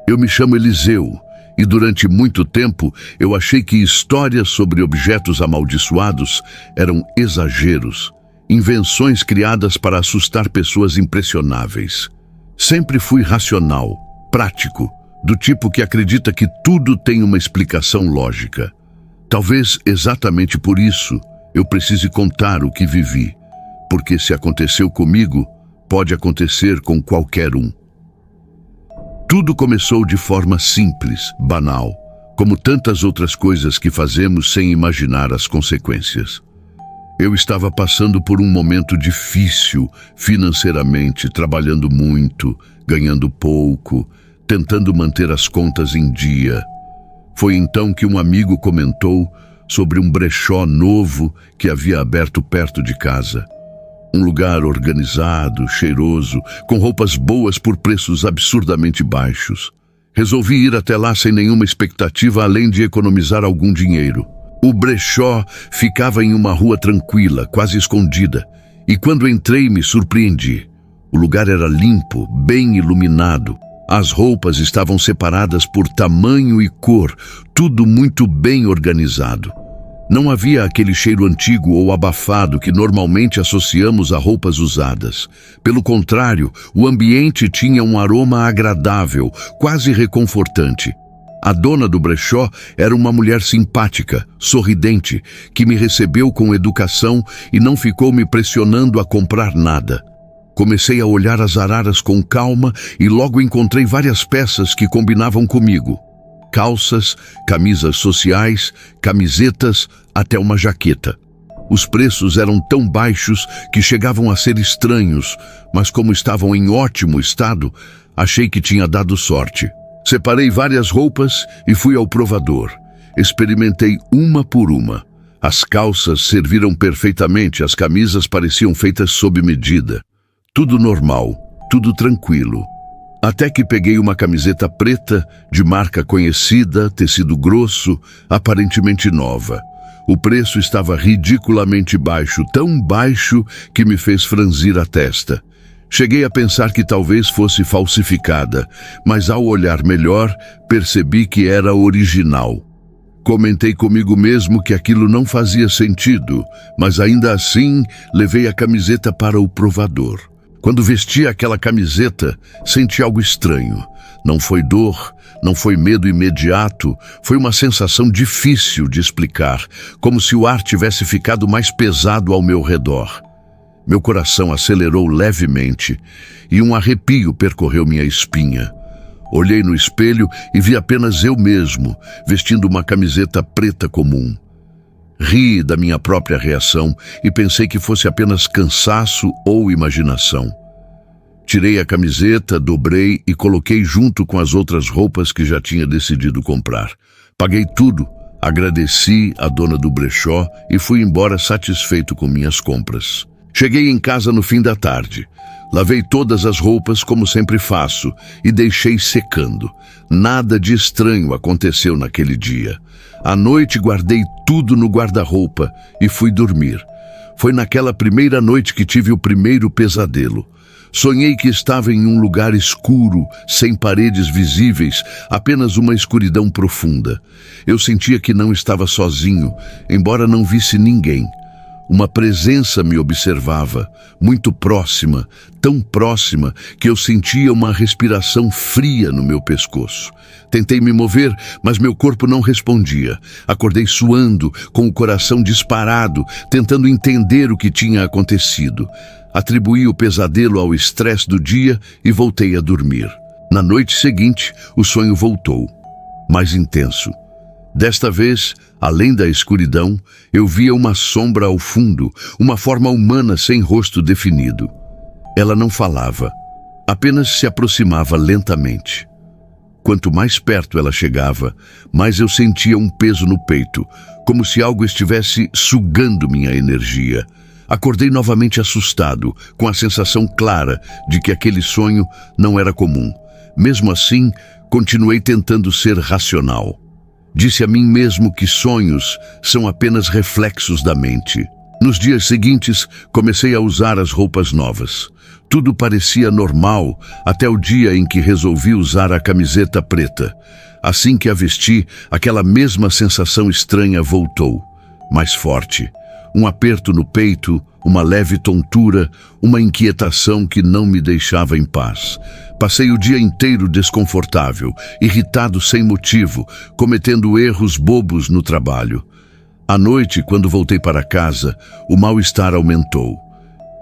Eu me chamo Eliseu e durante muito tempo eu achei que histórias sobre objetos amaldiçoados eram exageros, invenções criadas para assustar pessoas impressionáveis. Sempre fui racional, prático, do tipo que acredita que tudo tem uma explicação lógica. Talvez exatamente por isso eu precise contar o que vivi, porque se aconteceu comigo, pode acontecer com qualquer um. Tudo começou de forma simples, banal, como tantas outras coisas que fazemos sem imaginar as consequências. Eu estava passando por um momento difícil financeiramente, trabalhando muito, ganhando pouco, tentando manter as contas em dia. Foi então que um amigo comentou sobre um brechó novo que havia aberto perto de casa. Um lugar organizado, cheiroso, com roupas boas por preços absurdamente baixos. Resolvi ir até lá sem nenhuma expectativa além de economizar algum dinheiro. O brechó ficava em uma rua tranquila, quase escondida, e quando entrei me surpreendi. O lugar era limpo, bem iluminado. As roupas estavam separadas por tamanho e cor, tudo muito bem organizado. Não havia aquele cheiro antigo ou abafado que normalmente associamos a roupas usadas. Pelo contrário, o ambiente tinha um aroma agradável, quase reconfortante. A dona do brechó era uma mulher simpática, sorridente, que me recebeu com educação e não ficou me pressionando a comprar nada. Comecei a olhar as araras com calma e logo encontrei várias peças que combinavam comigo. Calças, camisas sociais, camisetas, até uma jaqueta. Os preços eram tão baixos que chegavam a ser estranhos, mas como estavam em ótimo estado, achei que tinha dado sorte. Separei várias roupas e fui ao provador. Experimentei uma por uma. As calças serviram perfeitamente, as camisas pareciam feitas sob medida. Tudo normal, tudo tranquilo. Até que peguei uma camiseta preta, de marca conhecida, tecido grosso, aparentemente nova. O preço estava ridiculamente baixo, tão baixo que me fez franzir a testa. Cheguei a pensar que talvez fosse falsificada, mas ao olhar melhor, percebi que era original. Comentei comigo mesmo que aquilo não fazia sentido, mas ainda assim levei a camiseta para o provador. Quando vesti aquela camiseta, senti algo estranho. Não foi dor, não foi medo imediato, foi uma sensação difícil de explicar, como se o ar tivesse ficado mais pesado ao meu redor. Meu coração acelerou levemente e um arrepio percorreu minha espinha. Olhei no espelho e vi apenas eu mesmo, vestindo uma camiseta preta comum. Ri da minha própria reação e pensei que fosse apenas cansaço ou imaginação. Tirei a camiseta, dobrei e coloquei junto com as outras roupas que já tinha decidido comprar. Paguei tudo, agradeci a dona do brechó e fui embora satisfeito com minhas compras. Cheguei em casa no fim da tarde. Lavei todas as roupas como sempre faço e deixei secando. Nada de estranho aconteceu naquele dia. À noite guardei tudo no guarda-roupa e fui dormir. Foi naquela primeira noite que tive o primeiro pesadelo. Sonhei que estava em um lugar escuro, sem paredes visíveis, apenas uma escuridão profunda. Eu sentia que não estava sozinho, embora não visse ninguém. Uma presença me observava, muito próxima, tão próxima que eu sentia uma respiração fria no meu pescoço. Tentei me mover, mas meu corpo não respondia. Acordei suando, com o coração disparado, tentando entender o que tinha acontecido. Atribuí o pesadelo ao estresse do dia e voltei a dormir. Na noite seguinte, o sonho voltou, mais intenso. Desta vez, além da escuridão, eu via uma sombra ao fundo, uma forma humana sem rosto definido. Ela não falava, apenas se aproximava lentamente. Quanto mais perto ela chegava, mais eu sentia um peso no peito, como se algo estivesse sugando minha energia. Acordei novamente assustado, com a sensação clara de que aquele sonho não era comum. Mesmo assim, continuei tentando ser racional. Disse a mim mesmo que sonhos são apenas reflexos da mente. Nos dias seguintes, comecei a usar as roupas novas. Tudo parecia normal até o dia em que resolvi usar a camiseta preta. Assim que a vesti, aquela mesma sensação estranha voltou, mais forte. Um aperto no peito, uma leve tontura, uma inquietação que não me deixava em paz. Passei o dia inteiro desconfortável, irritado sem motivo, cometendo erros bobos no trabalho. À noite, quando voltei para casa, o mal-estar aumentou.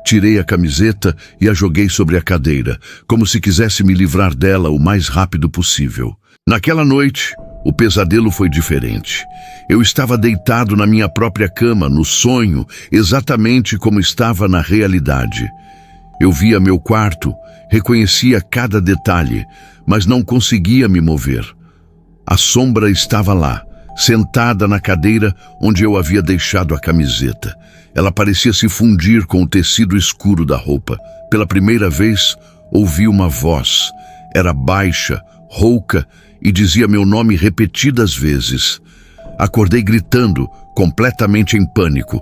Tirei a camiseta e a joguei sobre a cadeira, como se quisesse me livrar dela o mais rápido possível. Naquela noite, o pesadelo foi diferente. Eu estava deitado na minha própria cama, no sonho, exatamente como estava na realidade. Eu via meu quarto, reconhecia cada detalhe, mas não conseguia me mover. A sombra estava lá, sentada na cadeira onde eu havia deixado a camiseta. Ela parecia se fundir com o tecido escuro da roupa. Pela primeira vez, ouvi uma voz. Era baixa, rouca e dizia meu nome repetidas vezes. Acordei gritando, completamente em pânico.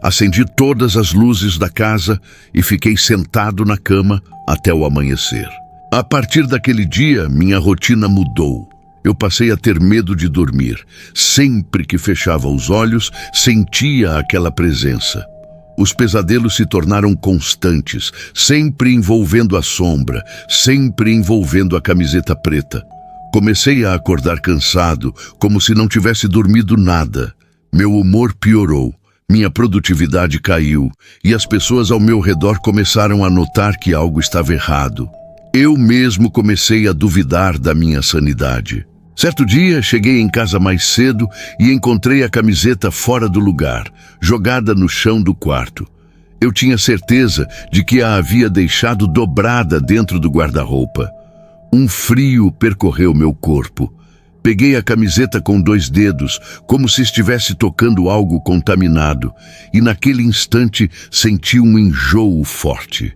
Acendi todas as luzes da casa e fiquei sentado na cama até o amanhecer. A partir daquele dia, minha rotina mudou. Eu passei a ter medo de dormir. Sempre que fechava os olhos, sentia aquela presença. Os pesadelos se tornaram constantes, sempre envolvendo a sombra, sempre envolvendo a camiseta preta. Comecei a acordar cansado, como se não tivesse dormido nada. Meu humor piorou, minha produtividade caiu e as pessoas ao meu redor começaram a notar que algo estava errado. Eu mesmo comecei a duvidar da minha sanidade. Certo dia, cheguei em casa mais cedo e encontrei a camiseta fora do lugar, jogada no chão do quarto. Eu tinha certeza de que a havia deixado dobrada dentro do guarda-roupa. Um frio percorreu meu corpo. Peguei a camiseta com 2 dedos, como se estivesse tocando algo contaminado, e naquele instante senti um enjoo forte.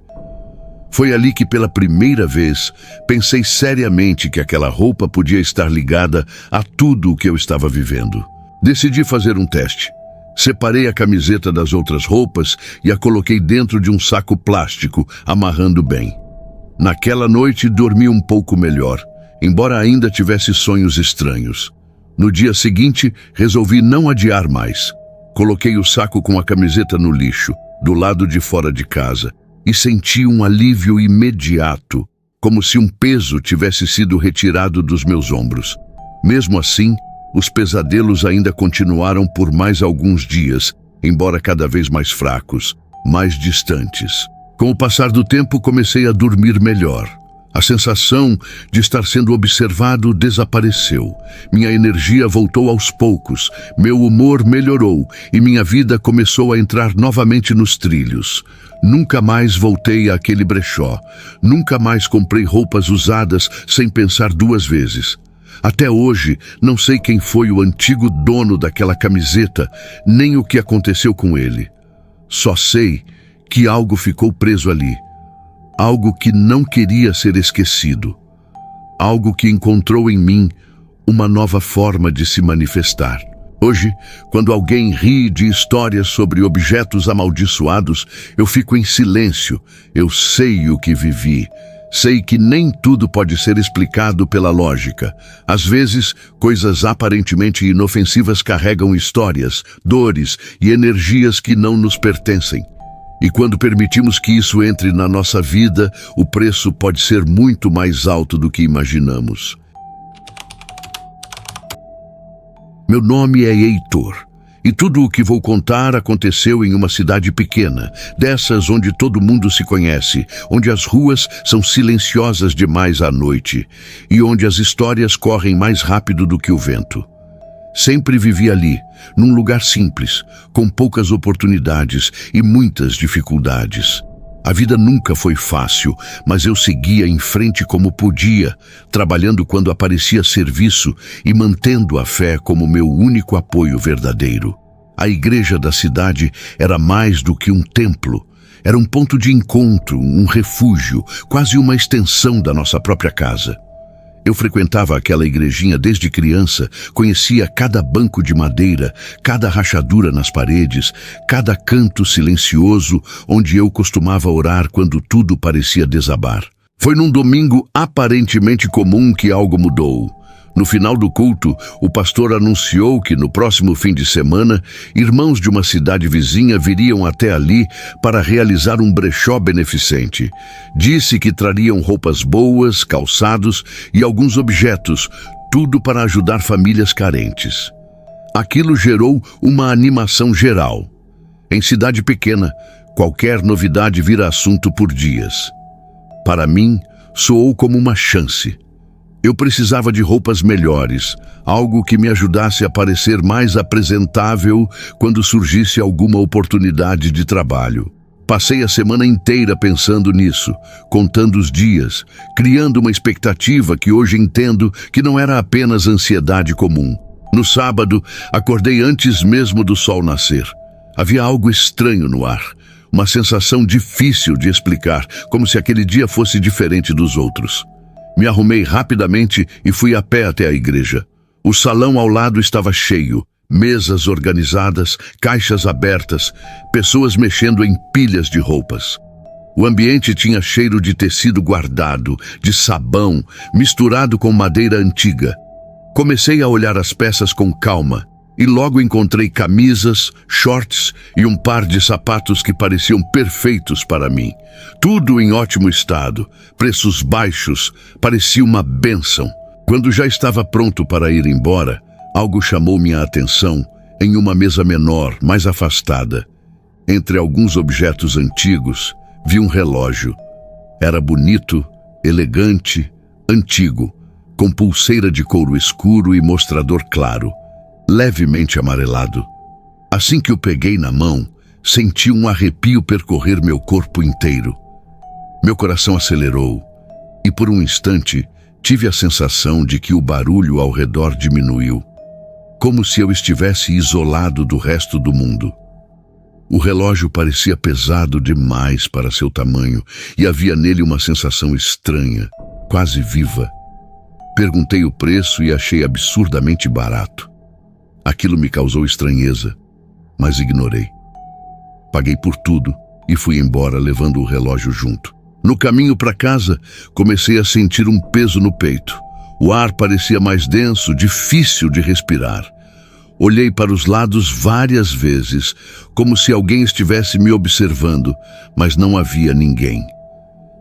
Foi ali que pela primeira vez pensei seriamente que aquela roupa podia estar ligada a tudo o que eu estava vivendo. Decidi fazer um teste. Separei a camiseta das outras roupas e a coloquei dentro de um saco plástico, amarrando bem. Naquela noite dormi um pouco melhor, embora ainda tivesse sonhos estranhos. No dia seguinte, resolvi não adiar mais. Coloquei o saco com a camiseta no lixo, do lado de fora de casa, e senti um alívio imediato, como se um peso tivesse sido retirado dos meus ombros. Mesmo assim, os pesadelos ainda continuaram por mais alguns dias, embora cada vez mais fracos, mais distantes. Com o passar do tempo, comecei a dormir melhor. A sensação de estar sendo observado desapareceu. Minha energia voltou aos poucos, meu humor melhorou e minha vida começou a entrar novamente nos trilhos. Nunca mais voltei àquele brechó. Nunca mais comprei roupas usadas sem pensar 2 vezes. Até hoje, não sei quem foi o antigo dono daquela camiseta, nem o que aconteceu com ele. Só sei que algo ficou preso ali. Algo que não queria ser esquecido. Algo que encontrou em mim uma nova forma de se manifestar. Hoje, quando alguém ri de histórias sobre objetos amaldiçoados, eu fico em silêncio. Eu sei o que vivi. Sei que nem tudo pode ser explicado pela lógica. Às vezes, coisas aparentemente inofensivas carregam histórias, dores e energias que não nos pertencem. E quando permitimos que isso entre na nossa vida, o preço pode ser muito mais alto do que imaginamos. Meu nome é Heitor, e tudo o que vou contar aconteceu em uma cidade pequena, dessas onde todo mundo se conhece, onde as ruas são silenciosas demais à noite, e onde as histórias correm mais rápido do que o vento. Sempre vivi ali, num lugar simples, com poucas oportunidades e muitas dificuldades. A vida nunca foi fácil, mas eu seguia em frente como podia, trabalhando quando aparecia serviço e mantendo a fé como meu único apoio verdadeiro. A igreja da cidade era mais do que um templo. Era um ponto de encontro, um refúgio, quase uma extensão da nossa própria casa. Eu frequentava aquela igrejinha desde criança, conhecia cada banco de madeira, cada rachadura nas paredes, cada canto silencioso onde eu costumava orar quando tudo parecia desabar. Foi num domingo aparentemente comum que algo mudou. No final do culto, o pastor anunciou que no próximo fim de semana, irmãos de uma cidade vizinha viriam até ali para realizar um brechó beneficente. Disse que trariam roupas boas, calçados e alguns objetos, tudo para ajudar famílias carentes. Aquilo gerou uma animação geral. Em cidade pequena, qualquer novidade vira assunto por dias. Para mim, soou como uma chance. Eu precisava de roupas melhores, algo que me ajudasse a parecer mais apresentável quando surgisse alguma oportunidade de trabalho. Passei a semana inteira pensando nisso, contando os dias, criando uma expectativa que hoje entendo que não era apenas ansiedade comum. No sábado, acordei antes mesmo do sol nascer. Havia algo estranho no ar, uma sensação difícil de explicar, como se aquele dia fosse diferente dos outros. Me arrumei rapidamente e fui a pé até a igreja. O salão ao lado estava cheio, mesas organizadas, caixas abertas, pessoas mexendo em pilhas de roupas. O ambiente tinha cheiro de tecido guardado, de sabão, misturado com madeira antiga. Comecei a olhar as peças com calma e logo encontrei camisas, shorts e um par de sapatos que pareciam perfeitos para mim. Tudo em ótimo estado, preços baixos, parecia uma bênção. Quando já estava pronto para ir embora, algo chamou minha atenção em uma mesa menor, mais afastada. Entre alguns objetos antigos, vi um relógio. Era bonito, elegante, antigo, com pulseira de couro escuro e mostrador claro, levemente amarelado. Assim que o peguei na mão, senti um arrepio percorrer meu corpo inteiro. Meu coração acelerou e por um instante tive a sensação de que o barulho ao redor diminuiu, como se eu estivesse isolado do resto do mundo. O relógio parecia pesado demais para seu tamanho e havia nele uma sensação estranha, quase viva. Perguntei o preço e achei absurdamente barato. Aquilo me causou estranheza, mas ignorei. Paguei por tudo e fui embora levando o relógio junto. No caminho para casa, comecei a sentir um peso no peito. O ar parecia mais denso, difícil de respirar. Olhei para os lados várias vezes, como se alguém estivesse me observando, mas não havia ninguém.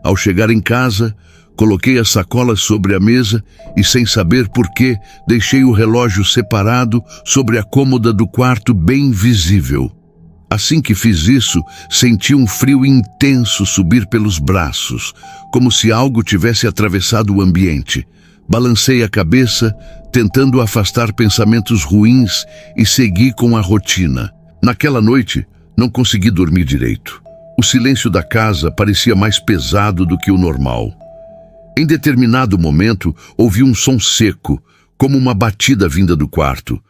Ao chegar em casa, coloquei as sacolas sobre a mesa e, sem saber por quê, deixei o relógio separado sobre a cômoda do quarto bem visível. Assim que fiz isso, senti um frio intenso subir pelos braços, como se algo tivesse atravessado o ambiente. Balancei a cabeça, tentando afastar pensamentos ruins e segui com a rotina. Naquela noite, não consegui dormir direito. O silêncio da casa parecia mais pesado do que o normal. Em determinado momento, ouvi um som seco, como uma batida vinda do quarto.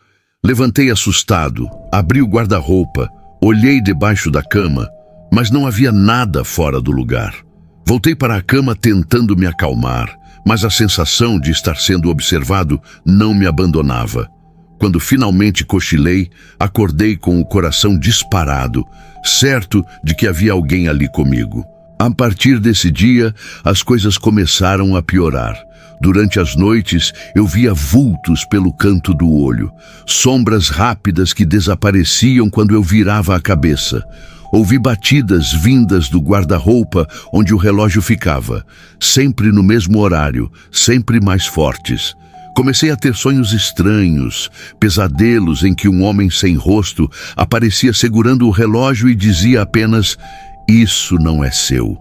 Levantei assustado, abri o guarda-roupa, olhei debaixo da cama, mas não havia nada fora do lugar. Voltei para a cama tentando me acalmar, mas a sensação de estar sendo observado não me abandonava. Quando finalmente cochilei, acordei com o coração disparado, certo de que havia alguém ali comigo. A partir desse dia, as coisas começaram a piorar. Durante as noites, eu via vultos pelo canto do olho, sombras rápidas que desapareciam quando eu virava a cabeça. Ouvi batidas vindas do guarda-roupa onde o relógio ficava, sempre no mesmo horário, sempre mais fortes. Comecei a ter sonhos estranhos, pesadelos em que um homem sem rosto aparecia segurando o relógio e dizia apenas: "Isso não é seu."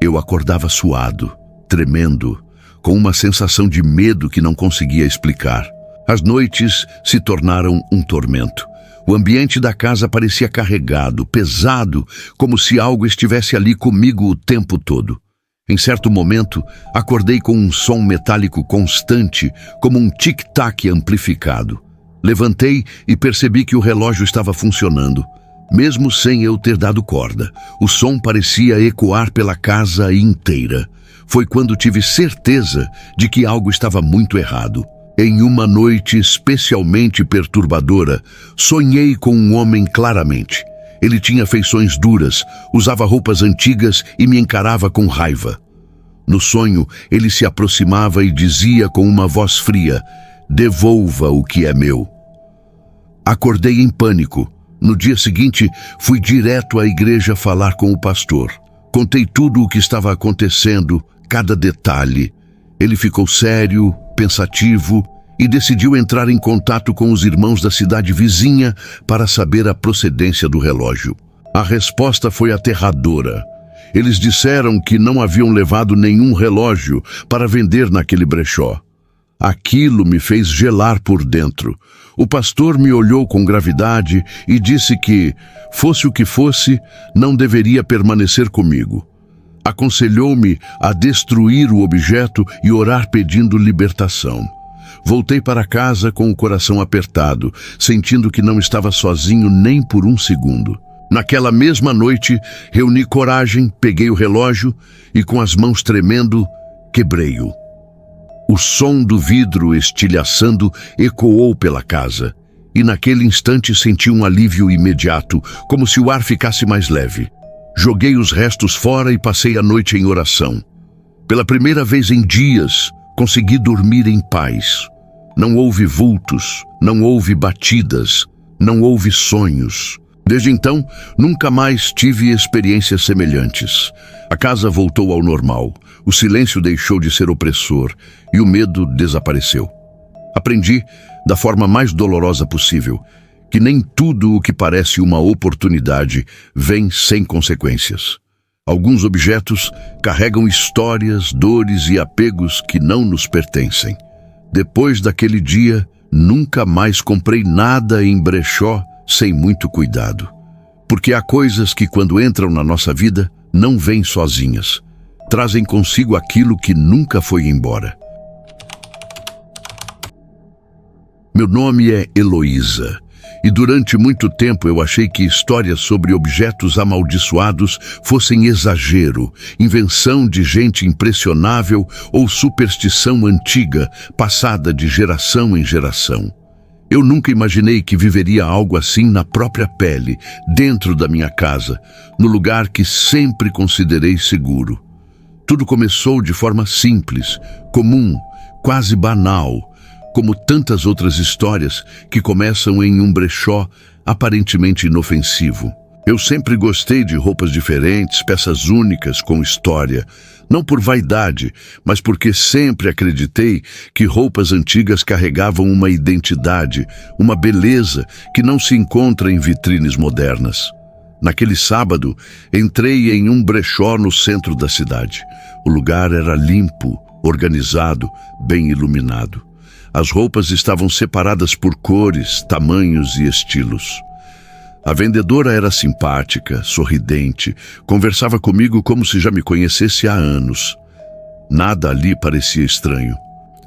Eu acordava suado, tremendo, com uma sensação de medo que não conseguia explicar. As noites se tornaram um tormento. O ambiente da casa parecia carregado, pesado, como se algo estivesse ali comigo o tempo todo. Em certo momento, acordei com um som metálico constante, como um tic-tac amplificado. Levantei e percebi que o relógio estava funcionando. Mesmo sem eu ter dado corda, o som parecia ecoar pela casa inteira. foi quando tive certeza de que algo estava muito errado. Em uma noite especialmente perturbadora, sonhei com um homem claramente. Ele tinha feições duras, usava roupas antigas e me encarava com raiva. No sonho, ele se aproximava e dizia com uma voz fria: "Devolva o que é meu." Acordei em pânico. No dia seguinte, fui direto à igreja falar com o pastor. Contei tudo o que estava acontecendo, cada detalhe. Ele ficou sério, pensativo e decidiu entrar em contato com os irmãos da cidade vizinha para saber a procedência do relógio. A resposta foi aterradora. Eles disseram que não haviam levado nenhum relógio para vender naquele brechó. Aquilo me fez gelar por dentro. O pastor me olhou com gravidade e disse que, fosse o que fosse, não deveria permanecer comigo. Aconselhou-me a destruir o objeto e orar pedindo libertação. Voltei para casa com o coração apertado, sentindo que não estava sozinho nem por um segundo. Naquela mesma noite, reuni coragem, peguei o relógio e, com as mãos tremendo, quebrei-o. O som do vidro estilhaçando ecoou pela casa, e naquele instante senti um alívio imediato, como se o ar ficasse mais leve. Joguei os restos fora e passei a noite em oração. Pela primeira vez em dias, consegui dormir em paz. Não houve vultos, não houve batidas, não houve sonhos. Desde então, nunca mais tive experiências semelhantes. A casa voltou ao normal, o silêncio deixou de ser opressor e o medo desapareceu. Aprendi, da forma mais dolorosa possível, que nem tudo o que parece uma oportunidade vem sem consequências. Alguns objetos carregam histórias, dores e apegos que não nos pertencem. Depois daquele dia, nunca mais comprei nada em brechó sem muito cuidado. Porque há coisas que, quando entram na nossa vida, não vêm sozinhas. Trazem consigo aquilo que nunca foi embora. Meu nome é Heloísa. E durante muito tempo eu achei que histórias sobre objetos amaldiçoados fossem exagero, invenção de gente impressionável ou superstição antiga, passada de geração em geração. Eu nunca imaginei que viveria algo assim na própria pele, dentro da minha casa, no lugar que sempre considerei seguro. Tudo começou de forma simples, comum, quase banal, como tantas outras histórias que começam em um brechó aparentemente inofensivo. Eu sempre gostei de roupas diferentes, peças únicas com história, não por vaidade, mas porque sempre acreditei que roupas antigas carregavam uma identidade, uma beleza que não se encontra em vitrines modernas. Naquele sábado, entrei em um brechó no centro da cidade. O lugar era limpo, organizado, bem iluminado. As roupas estavam separadas por cores, tamanhos e estilos. A vendedora era simpática, sorridente, conversava comigo como se já me conhecesse há anos. Nada ali parecia estranho.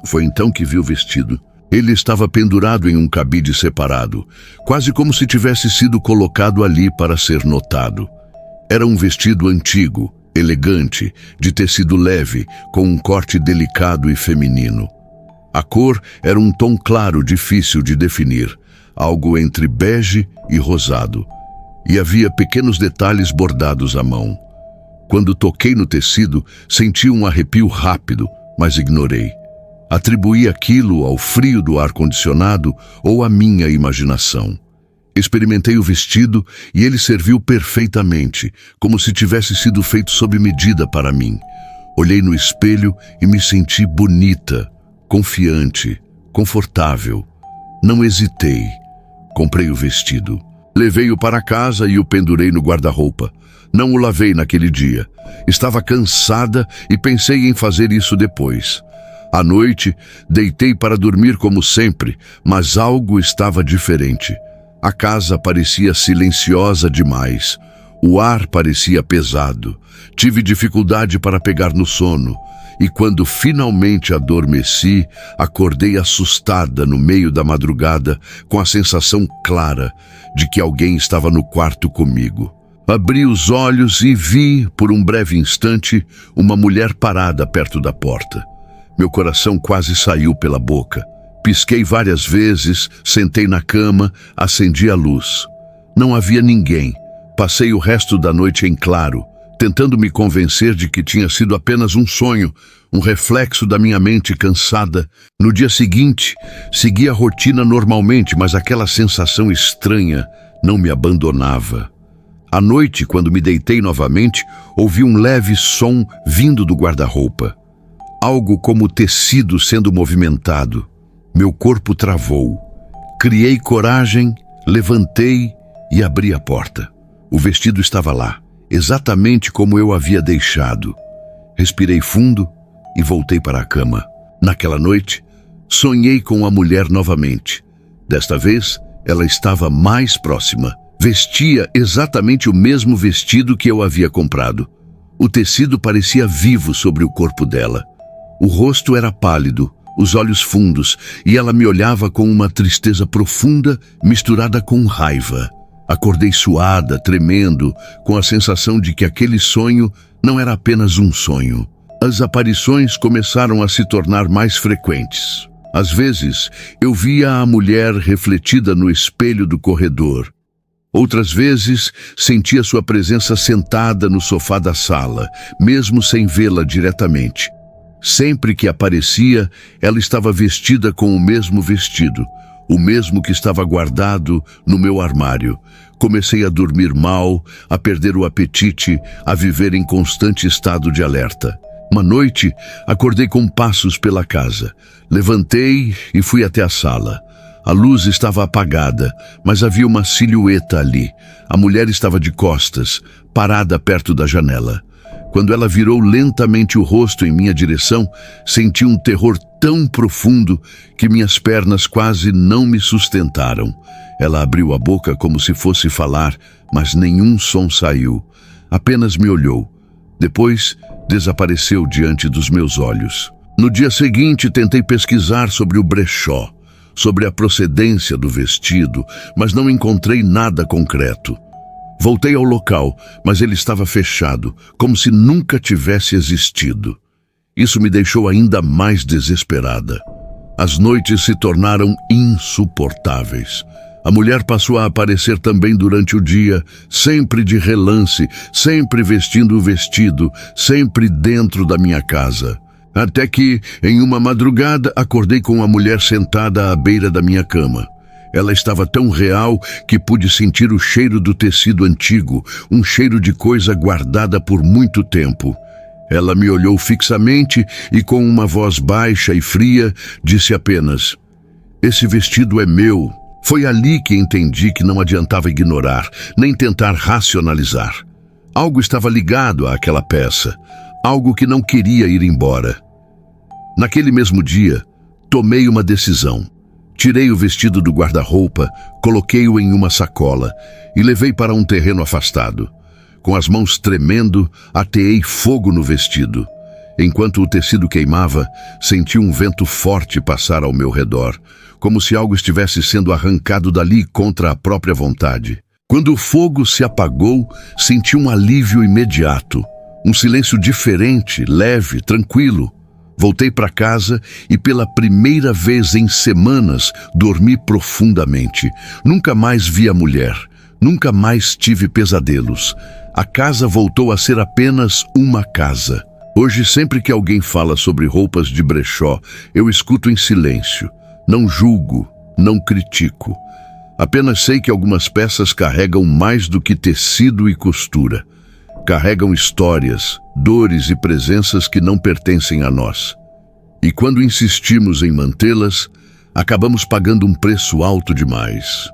Foi então que vi o vestido. Ele estava pendurado em um cabide separado, quase como se tivesse sido colocado ali para ser notado. Era um vestido antigo, elegante, de tecido leve, com um corte delicado e feminino. A cor era um tom claro, difícil de definir, algo entre bege e rosado, e havia pequenos detalhes bordados à mão. Quando toquei no tecido, senti um arrepio rápido, mas ignorei. Atribuí aquilo ao frio do ar-condicionado ou à minha imaginação. Experimentei o vestido e ele serviu perfeitamente, como se tivesse sido feito sob medida para mim. Olhei no espelho e me senti bonita, confiante, confortável. Não hesitei. Comprei o vestido. Levei-o para casa e o pendurei no guarda-roupa. Não o lavei naquele dia. Estava cansada e pensei em fazer isso depois. À noite, deitei para dormir como sempre, mas algo estava diferente. A casa parecia silenciosa demais. O ar parecia pesado. Tive dificuldade para pegar no sono. E quando finalmente adormeci, acordei assustada no meio da madrugada, com a sensação clara de que alguém estava no quarto comigo. Abri os olhos e vi, por um breve instante, uma mulher parada perto da porta. Meu coração quase saiu pela boca. Pisquei várias vezes, sentei na cama, acendi a luz. Não havia ninguém. Passei o resto da noite em claro, tentando me convencer de que tinha sido apenas um sonho, um reflexo da minha mente cansada. No dia seguinte, segui a rotina normalmente, mas aquela sensação estranha não me abandonava. À noite, quando me deitei novamente, ouvi um leve som vindo do guarda-roupa. Algo como tecido sendo movimentado. Meu corpo travou. Criei coragem, levantei e abri a porta. O vestido estava lá, exatamente como eu havia deixado. Respirei fundo e voltei para a cama. Naquela noite, sonhei com a mulher novamente. Desta vez, ela estava mais próxima. Vestia exatamente o mesmo vestido que eu havia comprado. O tecido parecia vivo sobre o corpo dela. O rosto era pálido, os olhos fundos, e ela me olhava com uma tristeza profunda misturada com raiva. Acordei suada, tremendo, com a sensação de que aquele sonho não era apenas um sonho. As aparições começaram a se tornar mais frequentes. Às vezes, eu via a mulher refletida no espelho do corredor. Outras vezes, sentia sua presença sentada no sofá da sala, mesmo sem vê-la diretamente. Sempre que aparecia, ela estava vestida com o mesmo vestido, o mesmo que estava guardado no meu armário. Comecei a dormir mal, a perder o apetite, a viver em constante estado de alerta. Uma noite, acordei com passos pela casa. Levantei e fui até a sala. A luz estava apagada, mas havia uma silhueta ali. A mulher estava de costas, parada perto da janela. Quando ela virou lentamente o rosto em minha direção, senti um terror tão profundo que minhas pernas quase não me sustentaram. Ela abriu a boca como se fosse falar, mas nenhum som saiu. Apenas me olhou. Depois, desapareceu diante dos meus olhos. No dia seguinte, tentei pesquisar sobre o brechó, sobre a procedência do vestido, mas não encontrei nada concreto. Voltei ao local, mas ele estava fechado, como se nunca tivesse existido. Isso me deixou ainda mais desesperada. As noites se tornaram insuportáveis. A mulher passou a aparecer também durante o dia, sempre de relance, sempre vestindo o vestido, sempre dentro da minha casa. Até que, em uma madrugada, acordei com a mulher sentada à beira da minha cama. Ela estava tão real que pude sentir o cheiro do tecido antigo, um cheiro de coisa guardada por muito tempo. Ela me olhou fixamente e, com uma voz baixa e fria, disse apenas: "Esse vestido é meu." Foi ali que entendi que não adiantava ignorar, nem tentar racionalizar. Algo estava ligado àquela peça, algo que não queria ir embora. Naquele mesmo dia, tomei uma decisão. Tirei o vestido do guarda-roupa, coloquei-o em uma sacola e levei para um terreno afastado. Com as mãos tremendo, ateei fogo no vestido. Enquanto o tecido queimava, senti um vento forte passar ao meu redor, como se algo estivesse sendo arrancado dali contra a própria vontade. Quando o fogo se apagou, senti um alívio imediato, um silêncio diferente, leve, tranquilo. Voltei para casa e pela primeira vez em semanas dormi profundamente. Nunca mais vi a mulher, nunca mais tive pesadelos. A casa voltou a ser apenas uma casa. Hoje, sempre que alguém fala sobre roupas de brechó, eu escuto em silêncio. Não julgo, não critico. Apenas sei que algumas peças carregam mais do que tecido e costura. Carregam histórias, dores e presenças que não pertencem a nós. E quando insistimos em mantê-las, acabamos pagando um preço alto demais.